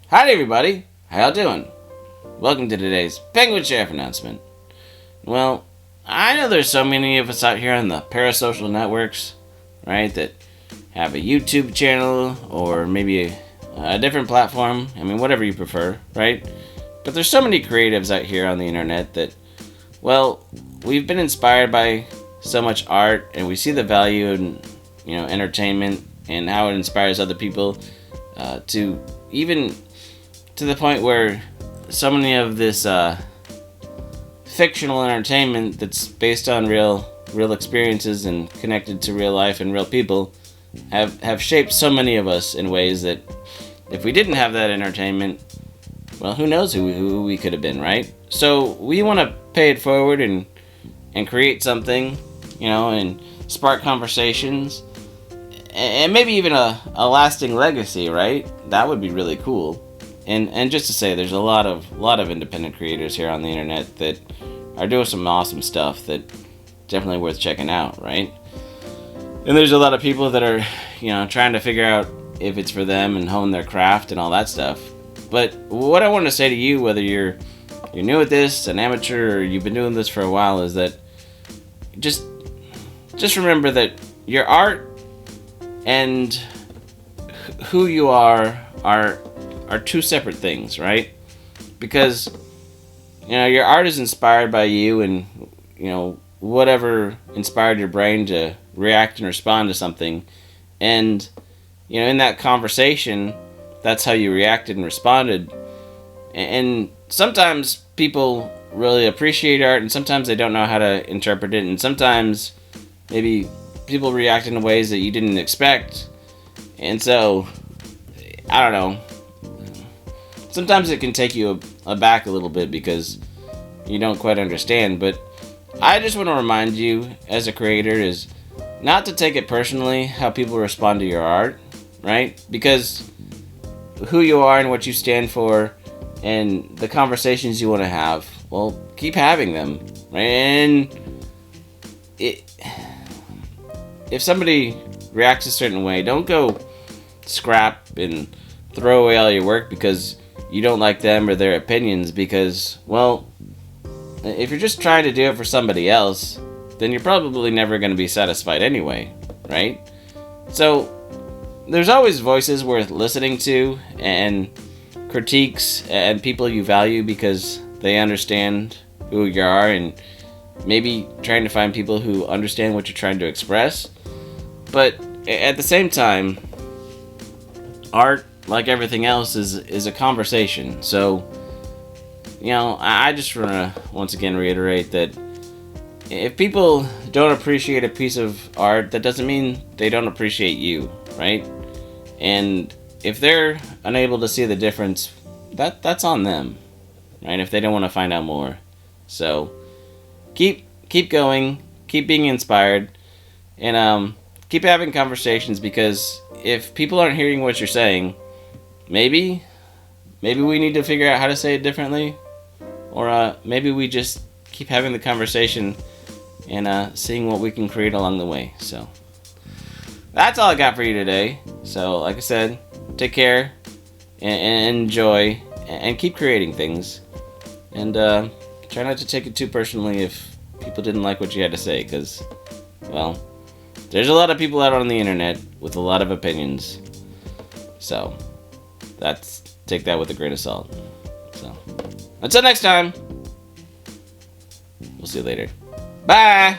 Howdy everybody, how y'all doing? Welcome to today's Penguin Sheriff announcement. Well, I know there's so many of us out here on the parasocial networks, right, that have a YouTube channel or maybe a different platform. I mean, whatever you prefer, right? But there's so many creatives out here on the internet that, well, we've been inspired by so much art and we see the value in, entertainment and how it inspires other people to even to the point where so many of this fictional entertainment that's based on real experiences and connected to real life and real people have shaped so many of us in ways that if we didn't have that entertainment, well, who knows who we could have been, right? So we want to pay it forward and create something, and spark conversations and maybe even a lasting legacy, right? That would be really cool. And just to say, there's a lot of independent creators here on the internet that are doing some awesome stuff that definitely worth checking out, right? And there's a lot of people that are, trying to figure out if it's for them and hone their craft and all that stuff. But what I want to say to you, whether you're new at this, an amateur, or you've been doing this for a while, is that just remember that your art and who you are two separate things, right? Because your art is inspired by you and whatever inspired your brain to react and respond to something, and in that conversation, that's how you reacted and responded. And sometimes people really appreciate art and sometimes they don't know how to interpret it, and sometimes maybe people react in ways that you didn't expect. And so I don't know, sometimes it can take you aback a little bit because you don't quite understand. But I just want to remind you, as a creator, is not to take it personally how people respond to your art, right? Because who you are and what you stand for and the conversations you want to have, well, keep having them, right? And if somebody reacts a certain way, don't go scrap and throw away all your work because you don't like them or their opinions, because, well, if you're just trying to do it for somebody else, then you're probably never going to be satisfied anyway, right? So there's always voices worth listening to and critiques and people you value because they understand who you are, and maybe trying to find people who understand what you're trying to express. But at the same time, art, like everything else, is a conversation. So, I just want to once again reiterate that if people don't appreciate a piece of art, that doesn't mean they don't appreciate you, right? And if they're unable to see the difference, that's on them, right? If they don't want to find out more. So keep going, keep being inspired, and keep having conversations, because if people aren't hearing what you're saying, maybe we need to figure out how to say it differently, or maybe we just keep having the conversation and seeing what we can create along the way. So that's all I got for you today. So like I said, take care and enjoy and keep creating things, and try not to take it too personally if people didn't like what you had to say, because, well, there's a lot of people out on the internet with a lot of opinions. So take that with a grain of salt. So until next time, we'll see you later. Bye!